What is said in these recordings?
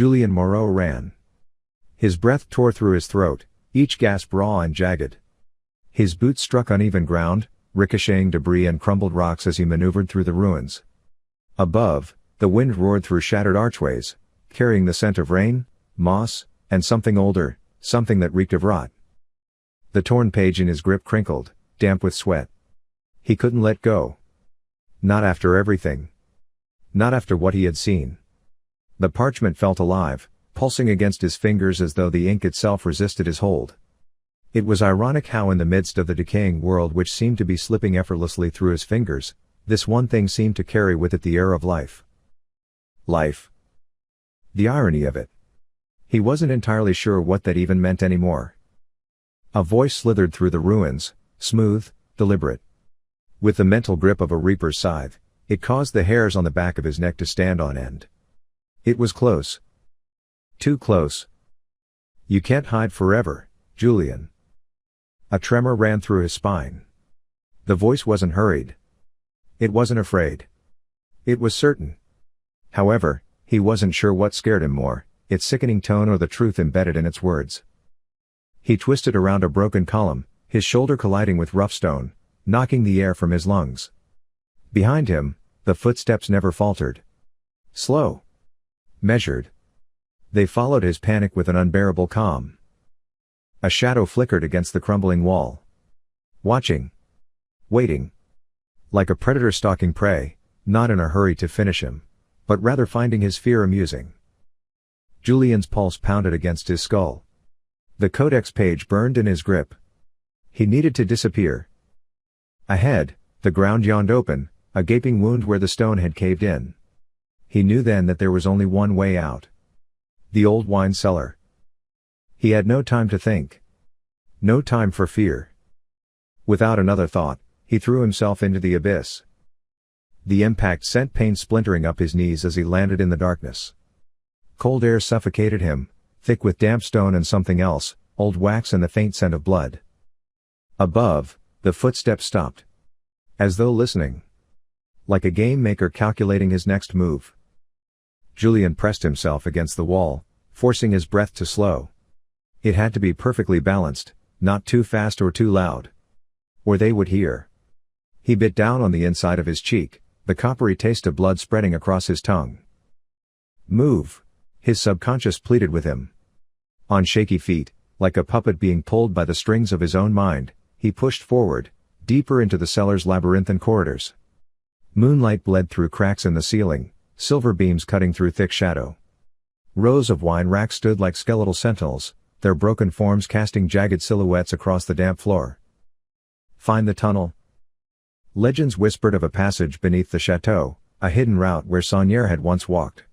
Julien Moreau ran. His breath tore through his throat, each gasp raw and jagged. His boots struck uneven ground, ricocheting debris and crumbled rocks as he maneuvered through the ruins. Above, the wind roared through shattered archways, carrying the scent of rain, moss, and something older, something that reeked of rot. The torn page in his grip crinkled, damp with sweat. He couldn't let go. Not after everything. Not after what he had seen. The parchment felt alive, pulsing against his fingers as though the ink itself resisted his hold. It was ironic how in the midst of the decaying world which seemed to be slipping effortlessly through his fingers, this one thing seemed to carry with it the air of life. Life. The irony of it. He wasn't entirely sure what that even meant anymore. A voice slithered through the ruins, smooth, deliberate. With the mental grip of a reaper's scythe, it caused the hairs on the back of his neck to stand on end. It was close. Too close. You can't hide forever, Julien. A tremor ran through his spine. The voice wasn't hurried. It wasn't afraid. It was certain. However, he wasn't sure what scared him more, its sickening tone or the truth embedded in its words. He twisted around a broken column, his shoulder colliding with rough stone, knocking the air from his lungs. Behind him, the footsteps never faltered. Slow. Measured. They followed his panic with an unbearable calm. A shadow flickered against the crumbling wall. Watching. Waiting. Like a predator stalking prey, not in a hurry to finish him, but rather finding his fear amusing. Julien's pulse pounded against his skull. The codex page burned in his grip. He needed to disappear. Ahead, the ground yawned open, a gaping wound where the stone had caved in. He knew then that there was only one way out. The old wine cellar. He had no time to think. No time for fear. Without another thought, he threw himself into the abyss. The impact sent pain splintering up his knees as he landed in the darkness. Cold air suffocated him, thick with damp stone and something else, old wax and the faint scent of blood. Above, the footsteps stopped. As though listening. Like a game maker calculating his next move. Julien pressed himself against the wall, forcing his breath to slow. It had to be perfectly balanced, not too fast or too loud. Or they would hear. He bit down on the inside of his cheek, the coppery taste of blood spreading across his tongue. Move, his subconscious pleaded with him. On shaky feet, like a puppet being pulled by the strings of his own mind, he pushed forward, deeper into the cellar's labyrinthine corridors. Moonlight bled through cracks in the ceiling, silver beams cutting through thick shadow. Rows of wine racks stood like skeletal sentinels, their broken forms casting jagged silhouettes across the damp floor. Find the tunnel. Legends whispered of a passage beneath the chateau, a hidden route where Saunier had once walked.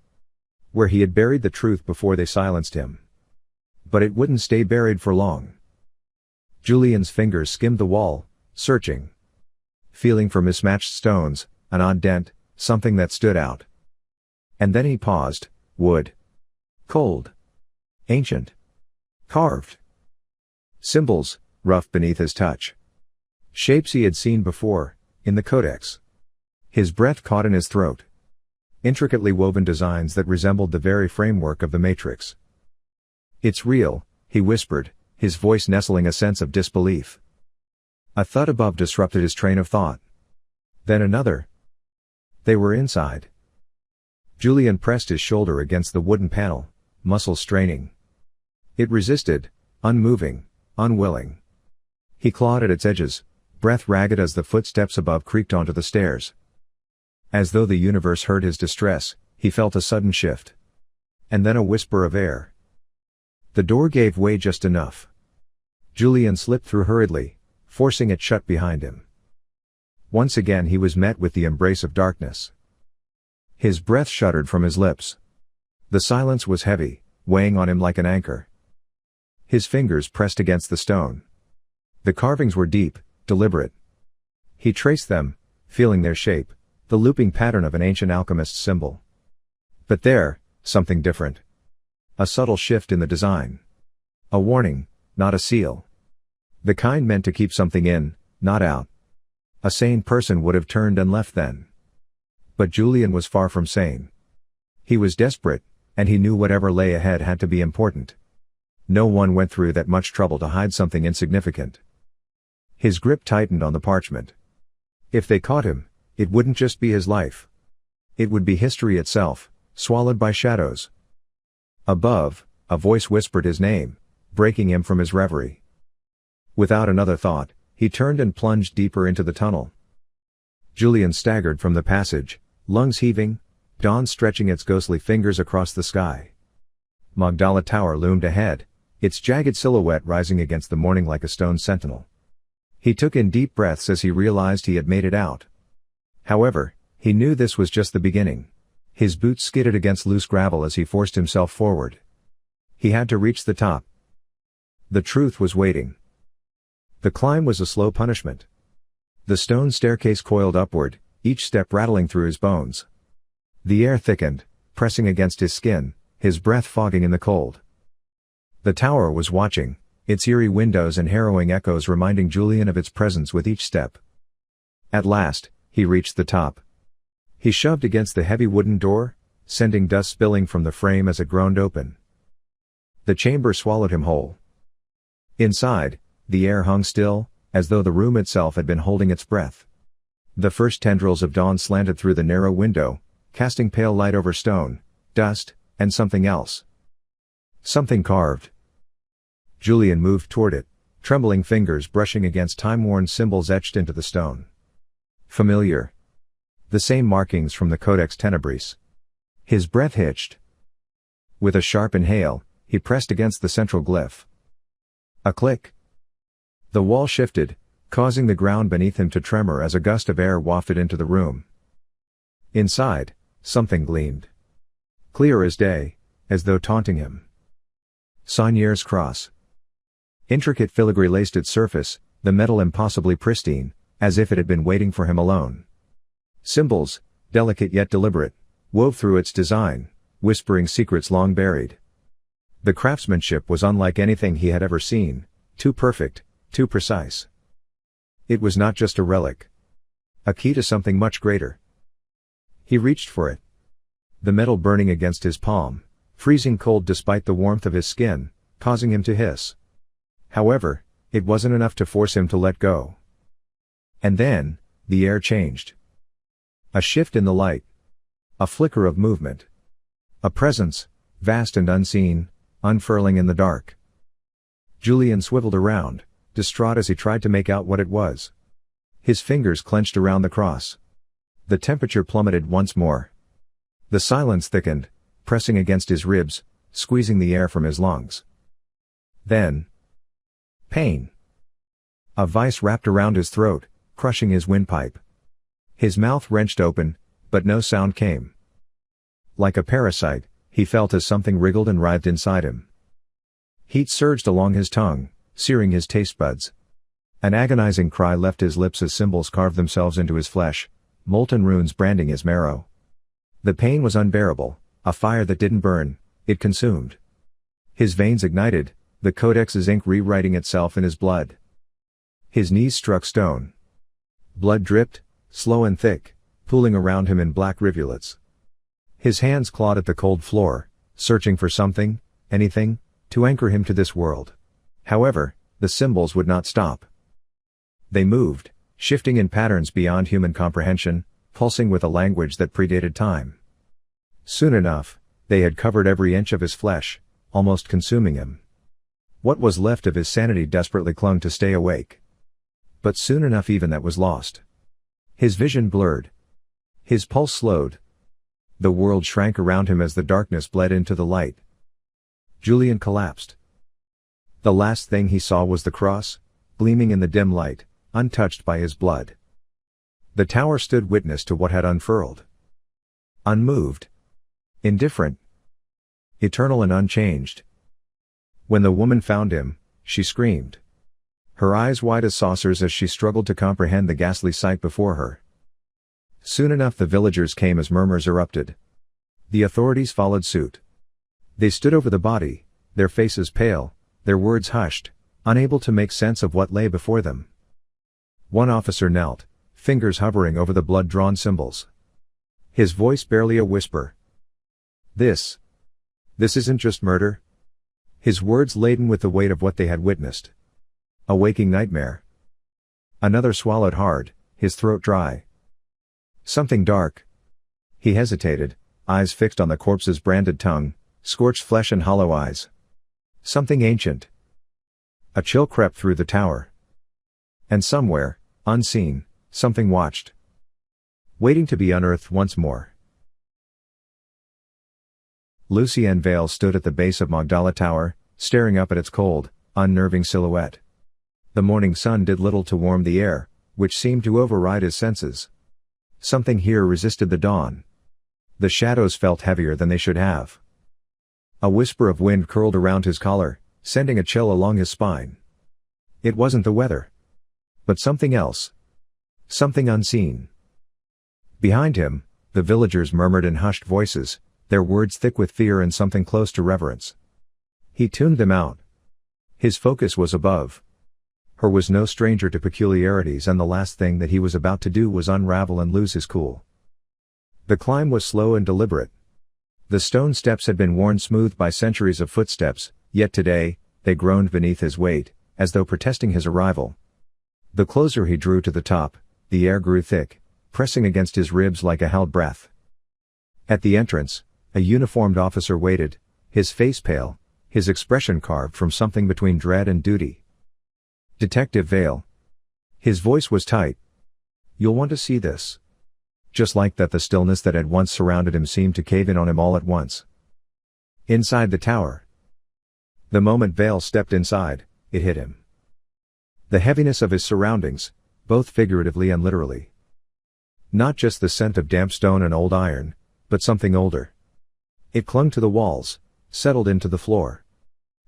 Where he had buried the truth before they silenced him. But it wouldn't stay buried for long. Julien's fingers skimmed the wall, searching. Feeling for mismatched stones, an odd dent, something that stood out. And then he paused. Wood. Cold. Ancient. Carved. Symbols, rough beneath his touch. Shapes he had seen before, in the codex. His breath caught in his throat. Intricately woven designs that resembled the very framework of the Matrix. It's real, he whispered, his voice nestling a sense of disbelief. A thud above disrupted his train of thought. Then another. They were inside. Julien pressed his shoulder against the wooden panel, muscles straining. It resisted, unmoving, unwilling. He clawed at its edges, breath ragged as the footsteps above creaked onto the stairs. As though the universe heard his distress, he felt a sudden shift. And then a whisper of air. The door gave way just enough. Julien slipped through hurriedly, forcing it shut behind him. Once again he was met with the embrace of darkness. His breath shuddered from his lips. The silence was heavy, weighing on him like an anchor. His fingers pressed against the stone. The carvings were deep, deliberate. He traced them, feeling their shape, the looping pattern of an ancient alchemist's symbol. But there, something different. A subtle shift in the design. A warning, not a seal. The kind meant to keep something in, not out. A sane person would have turned and left then. But Julien was far from sane. He was desperate, and he knew whatever lay ahead had to be important. No one went through that much trouble to hide something insignificant. His grip tightened on the parchment. If they caught him, it wouldn't just be his life. It would be history itself, swallowed by shadows. Above, a voice whispered his name, breaking him from his reverie. Without another thought, he turned and plunged deeper into the tunnel. Julien staggered from the passage, lungs heaving, dawn stretching its ghostly fingers across the sky. Magdala Tower loomed ahead, its jagged silhouette rising against the morning like a stone sentinel. He took in deep breaths as he realized he had made it out. However, he knew this was just the beginning. His boots skidded against loose gravel as he forced himself forward. He had to reach the top. The truth was waiting. The climb was a slow punishment. The stone staircase coiled upward, each step rattling through his bones. The air thickened, pressing against his skin, his breath fogging in the cold. The tower was watching, its eerie windows and harrowing echoes reminding Julien of its presence with each step. At last, he reached the top. He shoved against the heavy wooden door, sending dust spilling from the frame as it groaned open. The chamber swallowed him whole. Inside, the air hung still, as though the room itself had been holding its breath. The first tendrils of dawn slanted through the narrow window, casting pale light over stone, dust, and something else. Something carved. Julien moved toward it, trembling fingers brushing against time-worn symbols etched into the stone. Familiar. The same markings from the Codex Tenebris. His breath hitched. With a sharp inhale, he pressed against the central glyph. A click. The wall shifted, causing the ground beneath him to tremor as a gust of air wafted into the room. Inside, something gleamed. Clear as day, as though taunting him. Saunier's cross. Intricate filigree laced its surface, the metal impossibly pristine, as if it had been waiting for him alone. Symbols, delicate yet deliberate, wove through its design, whispering secrets long buried. The craftsmanship was unlike anything he had ever seen, too perfect, too precise. It was not just a relic. A key to something much greater. He reached for it. The metal burning against his palm, freezing cold despite the warmth of his skin, causing him to hiss. However, it wasn't enough to force him to let go. And then, the air changed. A shift in the light. A flicker of movement. A presence, vast and unseen, unfurling in the dark. Julien swiveled around, distraught as he tried to make out what it was. His fingers clenched around the cross. The temperature plummeted once more. The silence thickened, pressing against his ribs, squeezing the air from his lungs. Then, pain. A vice wrapped around his throat, crushing his windpipe. His mouth wrenched open, but no sound came. Like a parasite, he felt as something wriggled and writhed inside him. Heat surged along his tongue, searing his taste buds. An agonizing cry left his lips as symbols carved themselves into his flesh, molten runes branding his marrow. The pain was unbearable, a fire that didn't burn, it consumed. His veins ignited, the Codex's ink rewriting itself in his blood. His knees struck stone. Blood dripped, slow and thick, pooling around him in black rivulets. His hands clawed at the cold floor, searching for something, anything, to anchor him to this world. However, the symbols would not stop. They moved, shifting in patterns beyond human comprehension, pulsing with a language that predated time. Soon enough, they had covered every inch of his flesh, almost consuming him. What was left of his sanity desperately clung to stay awake. But soon enough even that was lost. His vision blurred. His pulse slowed. The world shrank around him as the darkness bled into the light. Julien collapsed. The last thing he saw was the cross, gleaming in the dim light, untouched by his blood. The tower stood witness to what had unfurled. Unmoved. Indifferent. Eternal and unchanged. When the woman found him, she screamed. Her eyes wide as saucers as she struggled to comprehend the ghastly sight before her. Soon enough the villagers came as murmurs erupted. The authorities followed suit. They stood over the body, their faces pale, their words hushed, unable to make sense of what lay before them. One officer knelt, fingers hovering over the blood-drawn symbols. His voice barely a whisper. This This isn't just murder. His words laden with the weight of what they had witnessed. A waking nightmare. Another swallowed hard, his throat dry. Something dark. He hesitated, eyes fixed on the corpse's branded tongue, scorched flesh and hollow eyes. Something ancient. A chill crept through the tower. And somewhere, unseen, something watched. Waiting to be unearthed once more. Lucien Vail stood at the base of Magdala Tower, staring up at its cold, unnerving silhouette. The morning sun did little to warm the air, which seemed to override his senses. Something here resisted the dawn. The shadows felt heavier than they should have. A whisper of wind curled around his collar, sending a chill along his spine. It wasn't the weather. But something else. Something unseen. Behind him, the villagers murmured in hushed voices, their words thick with fear and something close to reverence. He tuned them out. His focus was above. Her was no stranger to peculiarities, and the last thing that he was about to do was unravel and lose his cool. The climb was slow and deliberate. The stone steps had been worn smooth by centuries of footsteps, yet today, they groaned beneath his weight, as though protesting his arrival. The closer he drew to the top, the air grew thick, pressing against his ribs like a held breath. At the entrance, a uniformed officer waited, his face pale, his expression carved from something between dread and duty. "Detective Vail." His voice was tight. "You'll want to see this." Just like that, the stillness that had once surrounded him seemed to cave in on him all at once. Inside the tower. The moment Vail stepped inside, it hit him. The heaviness of his surroundings, both figuratively and literally. Not just the scent of damp stone and old iron, but something older. It clung to the walls, settled into the floor.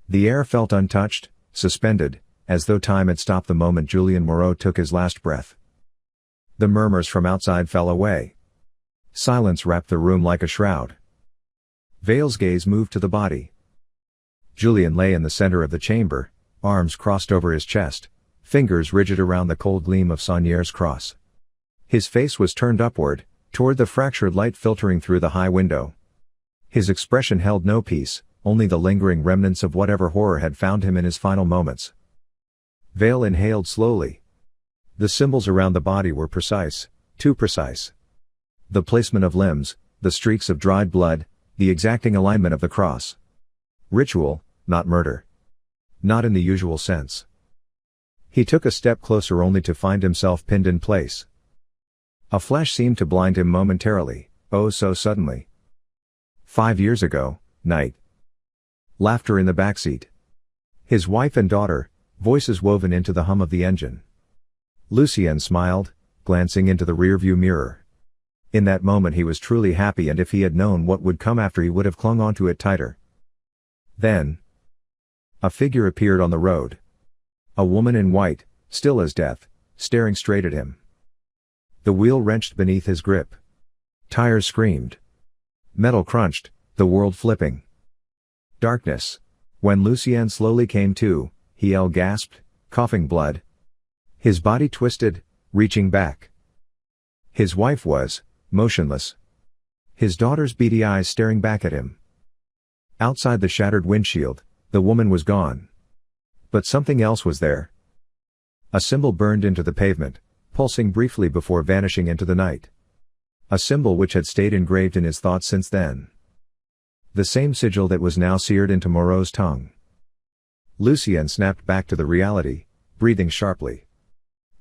The air felt untouched, suspended, as though time had stopped the moment Julien Moreau took his last breath. The murmurs from outside fell away. Silence wrapped the room like a shroud. Vail's gaze moved to the body. Julien lay in the center of the chamber, arms crossed over his chest, fingers rigid around the cold gleam of Saunier's cross. His face was turned upward, toward the fractured light filtering through the high window. His expression held no peace, only the lingering remnants of whatever horror had found him in his final moments. Vail inhaled slowly. The symbols around the body were precise, too precise. The placement of limbs, the streaks of dried blood, the exacting alignment of the cross. Ritual, not murder. Not in the usual sense. He took a step closer only to find himself pinned in place. A flash seemed to blind him momentarily, oh so suddenly. 5 years ago, night. Laughter in the backseat. His wife and daughter, voices woven into the hum of the engine. Lucien smiled, glancing into the rearview mirror. In that moment he was truly happy, and if he had known what would come after, he would have clung onto it tighter. Then, a figure appeared on the road. A woman in white, still as death, staring straight at him. The wheel wrenched beneath his grip. Tires screamed. Metal crunched, the world flipping. Darkness. When Lucien slowly came to, he gasped, coughing blood. His body twisted, reaching back. His wife was motionless. His daughter's beady eyes staring back at him. Outside the shattered windshield, the woman was gone. But something else was there. A symbol burned into the pavement, pulsing briefly before vanishing into the night. A symbol which had stayed engraved in his thoughts since then. The same sigil that was now seared into Moreau's tongue. Lucien snapped back to the reality, breathing sharply.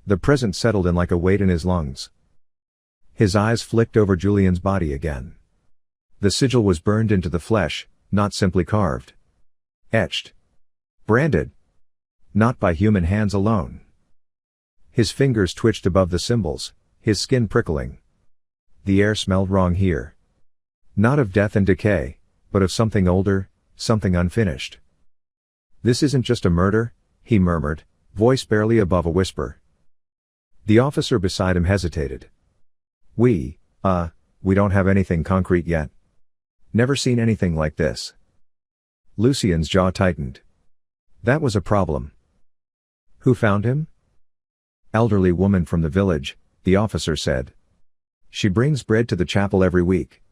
The present settled in like a weight in his lungs. His eyes flicked over Julien's body again. The sigil was burned into the flesh, not simply carved. Etched. Branded. Not by human hands alone. His fingers twitched above the symbols, his skin prickling. The air smelled wrong here. Not of death and decay, but of something older, something unfinished. "This isn't just a murder," he murmured, voice barely above a whisper. The officer beside him hesitated. We don't have anything concrete yet. Never seen anything like this." Lucien's jaw tightened. That was a problem. "Who found him?" "Elderly woman from the village," the officer said. "She brings bread to the chapel every week."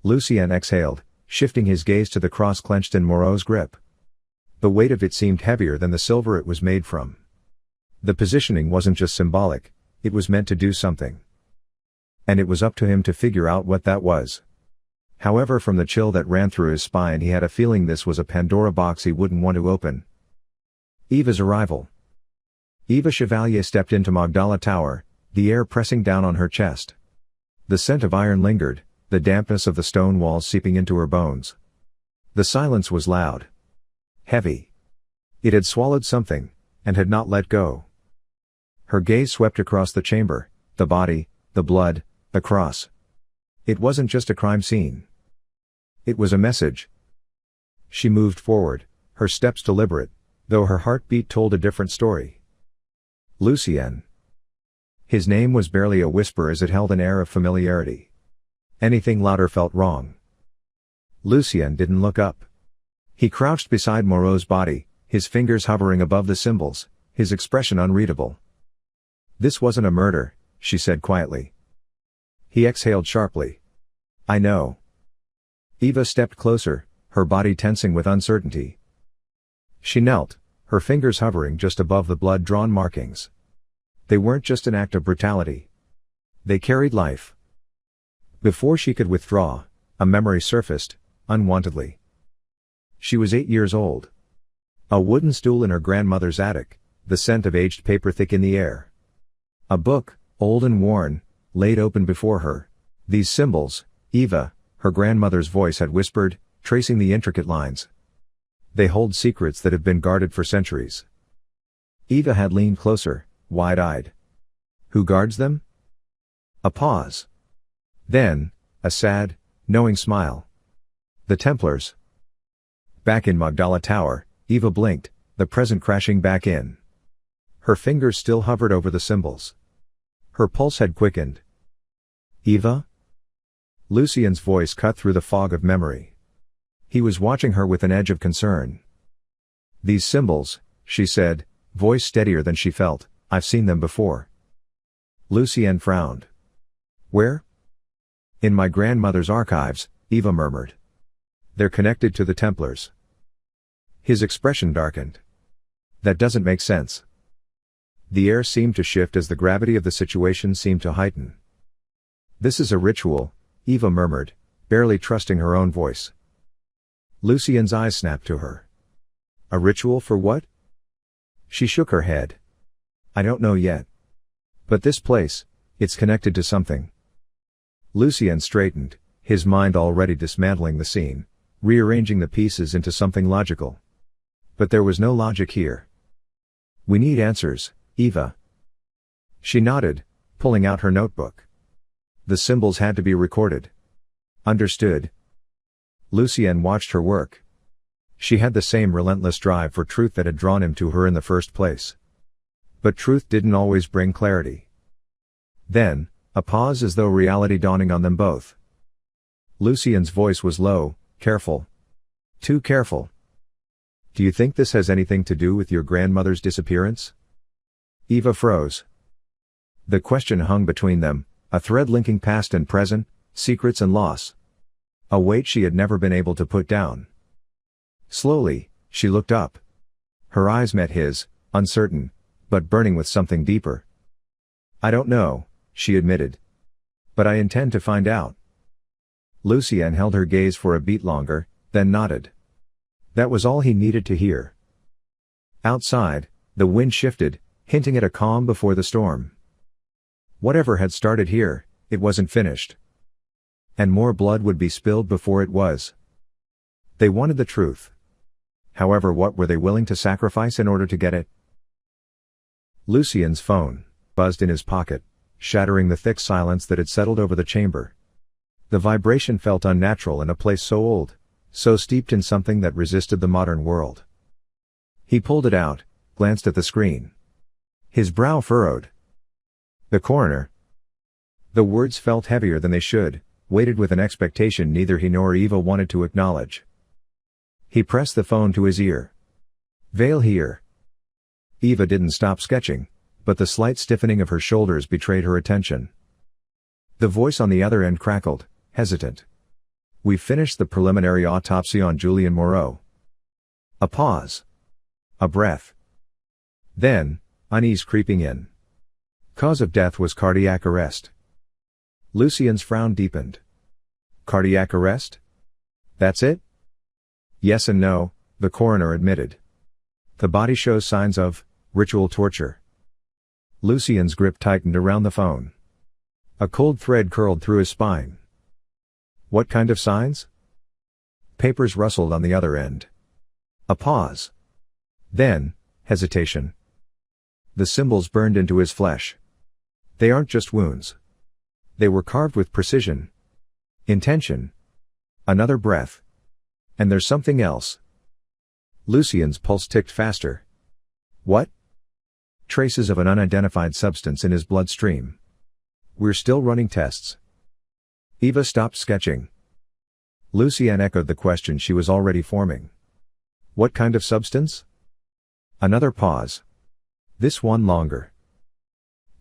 Lucien exhaled, shifting his gaze to the cross clenched in Moreau's grip. The weight of it seemed heavier than the silver it was made from. The positioning wasn't just symbolic, it was meant to do something. And it was up to him to figure out what that was. However, from the chill that ran through his spine, he had a feeling this was a Pandora box he wouldn't want to open. Eva's arrival. Eva Chevalier stepped into Magdala Tower, the air pressing down on her chest. The scent of iron lingered, the dampness of the stone walls seeping into her bones. The silence was loud. Heavy. It had swallowed something, and had not let go. Her gaze swept across the chamber, the body, the blood, the cross. It wasn't just a crime scene. It was a message. She moved forward, her steps deliberate, though her heartbeat told a different story. Lucien. His name was barely a whisper as it held an air of familiarity. Anything louder felt wrong. Lucien didn't look up. He crouched beside Moreau's body, his fingers hovering above the symbols, his expression unreadable. "This wasn't a murder," she said quietly. He exhaled sharply. "I know." Eva stepped closer, her body tensing with uncertainty. She knelt, her fingers hovering just above the blood-drawn markings. They weren't just an act of brutality. They carried life. Before she could withdraw, a memory surfaced, unwantedly. She was 8 years old. A wooden stool in her grandmother's attic, the scent of aged paper thick in the air. A book, old and worn, laid open before her. These symbols, Eva, her grandmother's voice had whispered, tracing the intricate lines. They hold secrets that have been guarded for centuries. Eva had leaned closer, wide-eyed. Who guards them? A pause. Then, a sad, knowing smile. The Templars. Back in Magdala Tower, Eva blinked, the present crashing back in. Her fingers still hovered over the symbols. Her pulse had quickened. "Eva?" Lucien's voice cut through the fog of memory. He was watching her with an edge of concern. "These symbols," she said, voice steadier than she felt, "I've seen them before." Lucien frowned. "Where?" "In my grandmother's archives," Eva murmured. "They're connected to the Templars." His expression darkened. "That doesn't make sense." The air seemed to shift as the gravity of the situation seemed to heighten. "This is a ritual," Eva murmured, barely trusting her own voice. Lucien's eyes snapped to her. "A ritual for what?" She shook her head. "I don't know yet. But this place, it's connected to something." Lucien straightened, his mind already dismantling the scene, rearranging the pieces into something logical. But there was no logic here. "We need answers, Eva." She nodded, pulling out her notebook. The symbols had to be recorded. "Understood." Lucien watched her work. She had the same relentless drive for truth that had drawn him to her in the first place. But truth didn't always bring clarity. Then, a pause as though reality dawning on them both. Lucien's voice was low, careful. Too careful. "Do you think this has anything to do with your grandmother's disappearance?" Eva froze. The question hung between them, a thread linking past and present, secrets and loss. A weight she had never been able to put down. Slowly, she looked up. Her eyes met his, uncertain, but burning with something deeper. "I don't know," she admitted. "But I intend to find out." Lucien held her gaze for a beat longer, then nodded. That was all he needed to hear. Outside, the wind shifted, hinting at a calm before the storm. Whatever had started here, it wasn't finished. And more blood would be spilled before it was. They wanted the truth. However, what were they willing to sacrifice in order to get it? Lucien's phone buzzed in his pocket, shattering the thick silence that had settled over the chamber. The vibration felt unnatural in a place so old, so steeped in something that resisted the modern world. He pulled it out, glanced at the screen. His brow furrowed. "The coroner." The words felt heavier than they should, weighted with an expectation neither he nor Eva wanted to acknowledge. He pressed the phone to his ear. "Vail here." Eva didn't stop sketching, but the slight stiffening of her shoulders betrayed her attention. The voice on the other end crackled, hesitant. "We've finished the preliminary autopsy on Julien Moreau." A pause. A breath. Then, unease creeping in. Cause of death was cardiac arrest. Lucien's frown deepened. Cardiac arrest? That's it? Yes and no, the coroner admitted. The body shows signs of ritual torture. Lucien's grip tightened around the phone. A cold thread curled through his spine. What kind of signs? Papers rustled on the other end. A pause. Then, hesitation. The symbols burned into his flesh. They aren't just wounds. They were carved with precision. Intention. Another breath. And there's something else. Lucien's pulse ticked faster. What? Traces of an unidentified substance in his bloodstream. We're still running tests. Eva stopped sketching. Lucien echoed the question she was already forming. What kind of substance? Another pause. This one longer.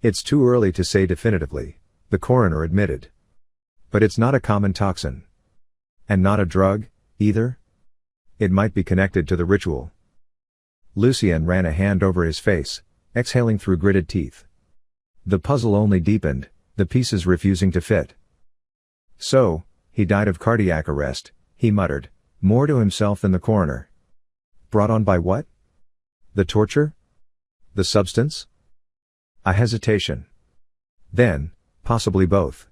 It's too early to say definitively, the coroner admitted. But it's not a common toxin. And not a drug, either? It might be connected to the ritual. Lucien ran a hand over his face, exhaling through gritted teeth. The puzzle only deepened, the pieces refusing to fit. So, he died of cardiac arrest, he muttered, more to himself than the coroner. Brought on by what? The torture? The substance? A hesitation. Then, possibly both.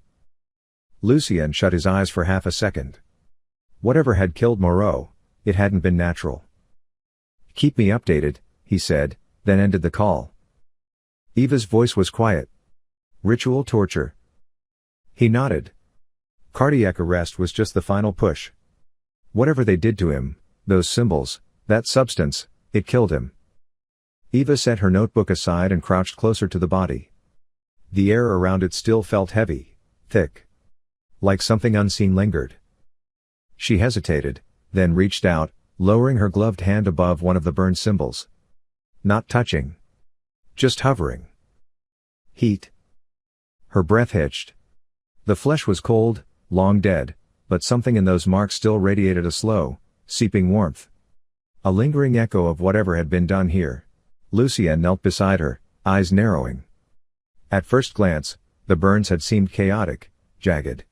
Lucien shut his eyes for half a second. Whatever had killed Moreau, it hadn't been natural. Keep me updated, he said, then ended the call. Eva's voice was quiet. Ritual torture. He nodded. Cardiac arrest was just the final push. Whatever they did to him, those symbols, that substance, it killed him. Eva set her notebook aside and crouched closer to the body. The air around it still felt heavy, thick. Like something unseen lingered. She hesitated, then reached out, lowering her gloved hand above one of the burned symbols. Not touching. Just hovering. Heat. Her breath hitched. The flesh was cold, long dead, but something in those marks still radiated a slow, seeping warmth. A lingering echo of whatever had been done here. Lucien knelt beside her, eyes narrowing. At first glance, the burns had seemed chaotic, jagged.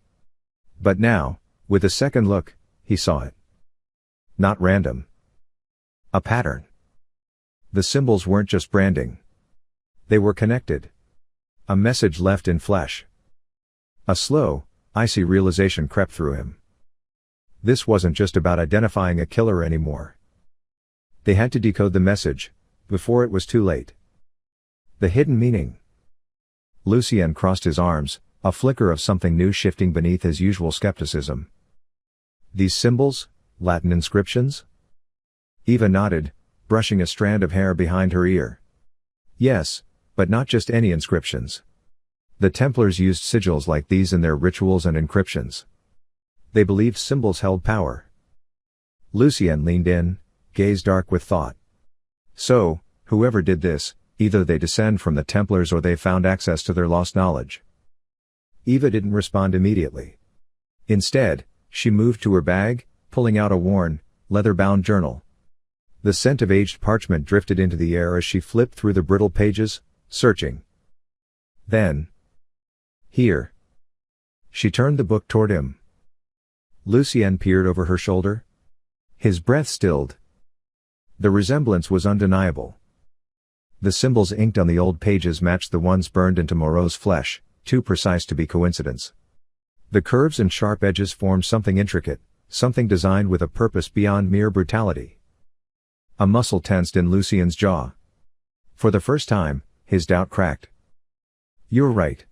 But now, with a second look, he saw it. Not random. A pattern. The symbols weren't just branding. They were connected. A message left in flesh. A slow, icy realization crept through him. This wasn't just about identifying a killer anymore. They had to decode the message, before it was too late. The hidden meaning. Lucien crossed his arms, a flicker of something new shifting beneath his usual skepticism. These symbols, Latin inscriptions? Eva nodded, brushing a strand of hair behind her ear. Yes, but not just any inscriptions. The Templars used sigils like these in their rituals and encryptions. They believed symbols held power. Lucien leaned in, gaze dark with thought. So, whoever did this, either they descend from the Templars or they found access to their lost knowledge. Eva didn't respond immediately. Instead, she moved to her bag, pulling out a worn, leather-bound journal. The scent of aged parchment drifted into the air as she flipped through the brittle pages, searching. Then. Here. She turned the book toward him. Lucien peered over her shoulder. His breath stilled. The resemblance was undeniable. The symbols inked on the old pages matched the ones burned into Moreau's flesh, too precise to be coincidence. The curves and sharp edges formed something intricate, something designed with a purpose beyond mere brutality. A muscle tensed in Lucien's jaw. For the first time, his doubt cracked. You're right.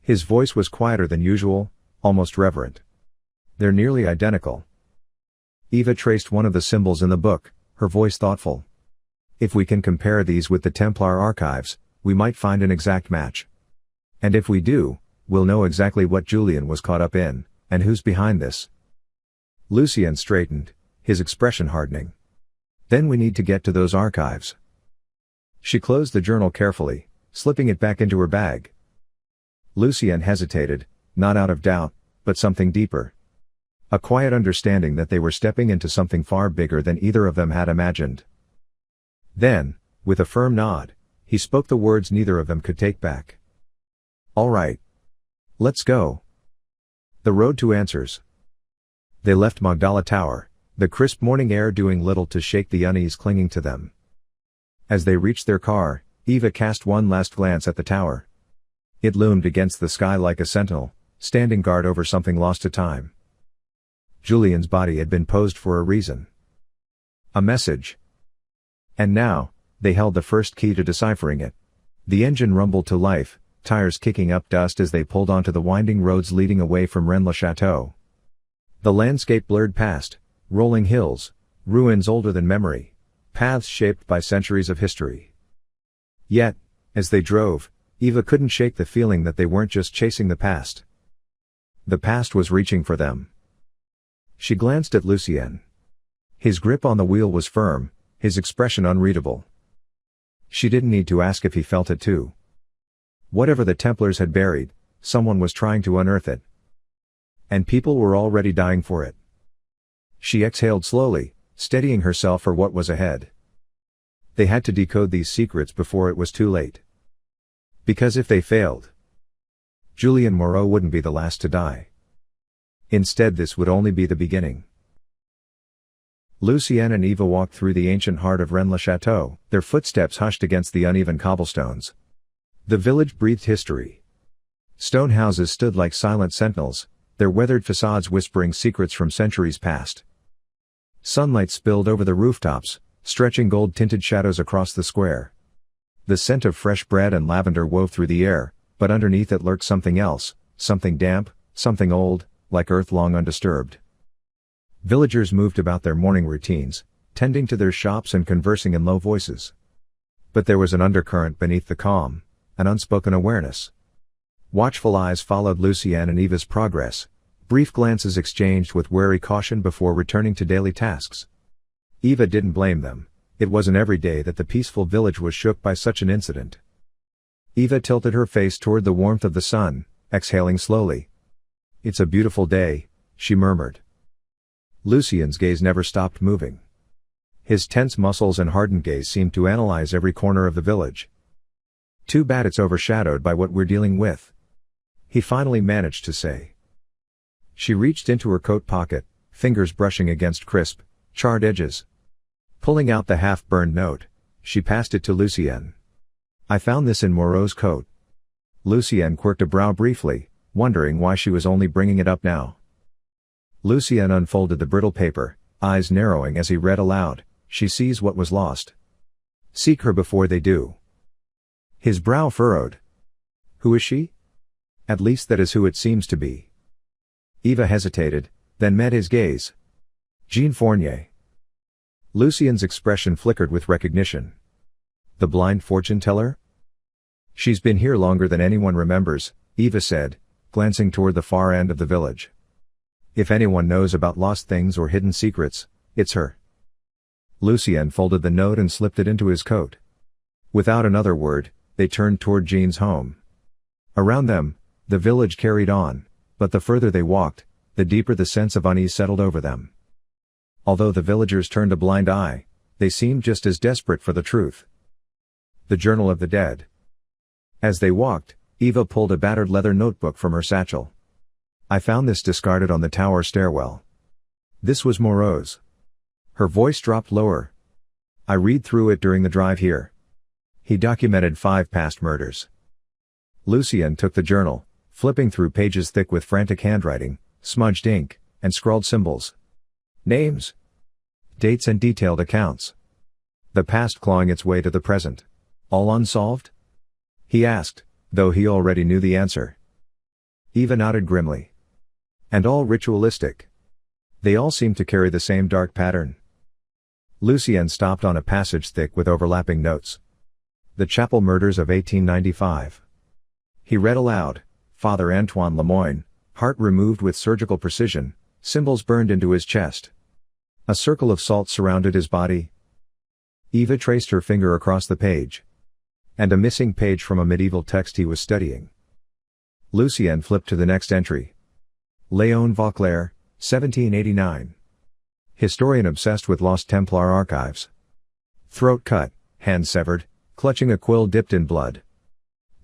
His voice was quieter than usual, almost reverent. They're nearly identical. Eva traced one of the symbols in the book, her voice thoughtful. If we can compare these with the Templar archives, we might find an exact match. And if we do, we'll know exactly what Julien was caught up in, and who's behind this. Lucien straightened, his expression hardening. Then we need to get to those archives. She closed the journal carefully, slipping it back into her bag. Lucien hesitated, not out of doubt, but something deeper. A quiet understanding that they were stepping into something far bigger than either of them had imagined. Then, with a firm nod, he spoke the words neither of them could take back. "All right. Let's go." The road to answers. They left Magdala Tower, the crisp morning air doing little to shake the unease clinging to them. As they reached their car, Eva cast one last glance at the tower. It loomed against the sky like a sentinel, standing guard over something lost to time. Julien's body had been posed for a reason. A message. And now, they held the first key to deciphering it. The engine rumbled to life, tires kicking up dust as they pulled onto the winding roads leading away from Rennes-le-Château. The landscape blurred past, rolling hills, ruins older than memory, paths shaped by centuries of history. Yet, as they drove, Eva couldn't shake the feeling that they weren't just chasing the past. The past was reaching for them. She glanced at Lucien. His grip on the wheel was firm, his expression unreadable. She didn't need to ask if he felt it too. Whatever the Templars had buried, someone was trying to unearth it. And people were already dying for it. She exhaled slowly, steadying herself for what was ahead. They had to decode these secrets before it was too late. Because if they failed, Julien Moreau wouldn't be the last to die. Instead, this would only be the beginning. Lucien and Eva walked through the ancient heart of Rennes-le-Château, their footsteps hushed against the uneven cobblestones. The village breathed history. Stone houses stood like silent sentinels, their weathered facades whispering secrets from centuries past. Sunlight spilled over the rooftops, stretching gold-tinted shadows across the square. The scent of fresh bread and lavender wove through the air, but underneath it lurked something else, something damp, something old, like earth long undisturbed. Villagers moved about their morning routines, tending to their shops and conversing in low voices. But there was an undercurrent beneath the calm, an unspoken awareness. Watchful eyes followed Lucien and Eva's progress, brief glances exchanged with wary caution before returning to daily tasks. Eva didn't blame them. It wasn't every day that the peaceful village was shook by such an incident. Eva tilted her face toward the warmth of the sun, exhaling slowly. "It's a beautiful day," she murmured. Lucien's gaze never stopped moving. His tense muscles and hardened gaze seemed to analyze every corner of the village. "Too bad it's overshadowed by what we're dealing with," he finally managed to say. She reached into her coat pocket, fingers brushing against crisp, charred edges. Pulling out the half-burned note, she passed it to Lucien. "I found this in Moreau's coat." Lucien quirked a brow briefly, wondering why she was only bringing it up now. Lucien unfolded the brittle paper, eyes narrowing as he read aloud, "She sees what was lost. Seek her before they do." His brow furrowed. "Who is she?" "At least that is who it seems to be." Eva hesitated, then met his gaze. "Jean Fournier." Lucien's expression flickered with recognition. "The blind fortune teller?" "She's been here longer than anyone remembers," Eva said, glancing toward the far end of the village. "If anyone knows about lost things or hidden secrets, it's her." Lucien folded the note and slipped it into his coat. Without another word, they turned toward Jean's home. Around them, the village carried on, but the further they walked, the deeper the sense of unease settled over them. Although the villagers turned a blind eye, they seemed just as desperate for the truth. The Journal of the Dead. As they walked, Eva pulled a battered leather notebook from her satchel. "I found this discarded on the tower stairwell. This was Moreau's." Her voice dropped lower. "I read through it during the drive here. He documented 5 past murders." Lucien took the journal, flipping through pages thick with frantic handwriting, smudged ink, and scrawled symbols. Names, dates and detailed accounts. The past clawing its way to the present. "All unsolved?" he asked, though he already knew the answer. Eva nodded grimly. "And all ritualistic. They all seem to carry the same dark pattern." Lucien stopped on a passage thick with overlapping notes. "The chapel murders of 1895. He read aloud, Father Antoine Lemoyne, heart removed with surgical precision, symbols burned into his chest. A circle of salt surrounded his body." Eva traced her finger across the page. "And a missing page from a medieval text he was studying." Lucien flipped to the next entry. "Léon Vauclair, 1789. Historian obsessed with lost Templar archives. Throat cut, hand severed, clutching a quill dipped in blood.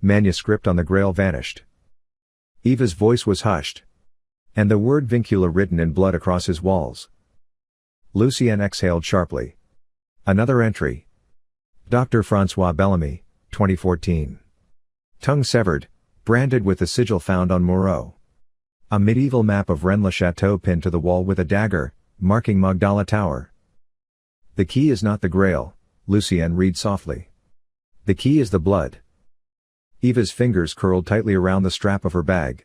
Manuscript on the Grail vanished. Eva's voice was hushed. And the word vincula written in blood across his walls. Lucien exhaled sharply. Another entry. Dr. Francois Bellamy, 2014. Tongue severed, branded with the sigil found on Moreau. A medieval map of Rennes-le-Château pinned to the wall with a dagger, marking Magdala Tower. The key is not the Grail, Lucien read softly. The key is the blood. Eva's fingers curled tightly around the strap of her bag.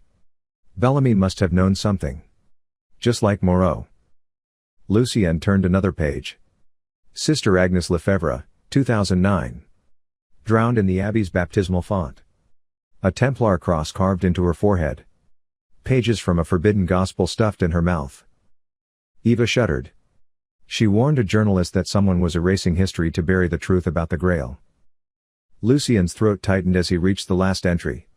Bellamy must have known something. Just like Moreau. Lucien turned another page. Sister Agnes Lefebvre, 2009. Drowned in the Abbey's baptismal font. A Templar cross carved into her forehead. Pages from a forbidden gospel stuffed in her mouth. Eva shuddered. She warned a journalist that someone was erasing history to bury the truth about the Grail. Lucien's throat tightened as he reached the last entry.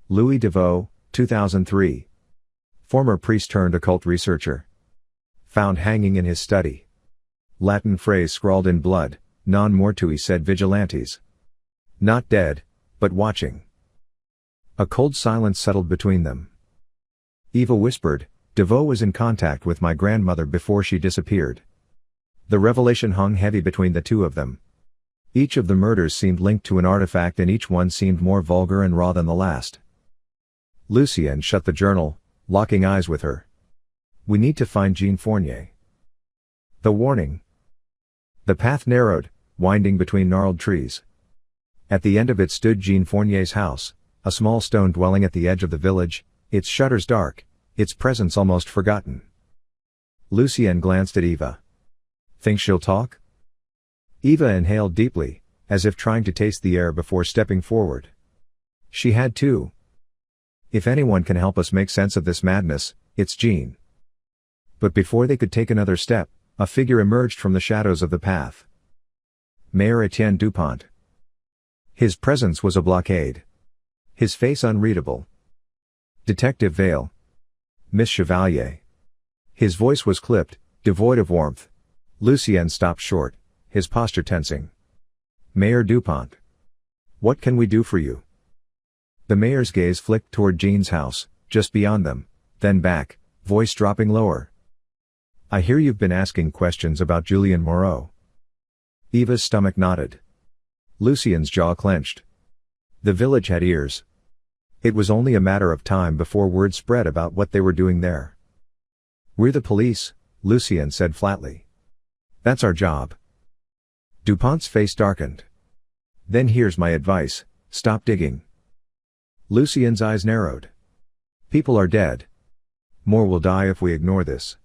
Louis Deveau, 2003. Former priest turned occult researcher. Found hanging in his study. Latin phrase scrawled in blood, non mortui sed vigilantes. Not dead, but watching. A cold silence settled between them. Eva whispered, Deveau was in contact with my grandmother before she disappeared. The revelation hung heavy between the two of them. Each of the murders seemed linked to an artifact and each one seemed more vulgar and raw than the last. Lucien shut the journal, locking eyes with her. We need to find Jean Fournier. The warning. The path narrowed, winding between gnarled trees. At the end of it stood Jean Fournier's house, a small stone dwelling at the edge of the village, its shutters dark, its presence almost forgotten. Lucien glanced at Eva. Think she'll talk? Eva inhaled deeply, as if trying to taste the air before stepping forward. She had to. If anyone can help us make sense of this madness, it's Jean. But before they could take another step, a figure emerged from the shadows of the path. Mayor Etienne Dupont. His presence was a blockade. His face unreadable. Detective Vail. Miss Chevalier. His voice was clipped, devoid of warmth. Lucien stopped short, his posture tensing. Mayor Dupont. What can we do for you? The mayor's gaze flicked toward Jean's house, just beyond them, then back, voice dropping lower. I hear you've been asking questions about Julien Moreau. Eva's stomach knotted. Lucien's jaw clenched. The village had ears. It was only a matter of time before word spread about what they were doing there. We're the police, Lucien said flatly. That's our job. Dupont's face darkened. Then here's my advice, stop digging. Lucien's eyes narrowed. People are dead. More will die if we ignore this.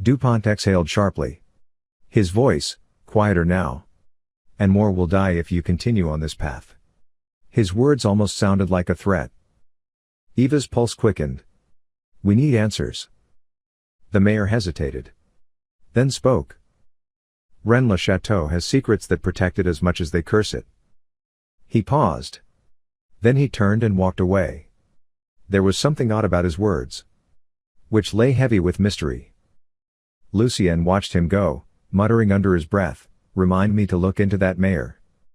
Dupont exhaled sharply. His voice, quieter now. And more will die if you continue on this path. His words almost sounded like a threat. Eva's pulse quickened. We need answers. The mayor hesitated. Then spoke. Rennes-le-Château has secrets that protect it as much as they curse it. He paused. Then he turned and walked away. There was something odd about his words, which lay heavy with mystery. Lucien watched him go, muttering under his breath, remind me to look into that mayor.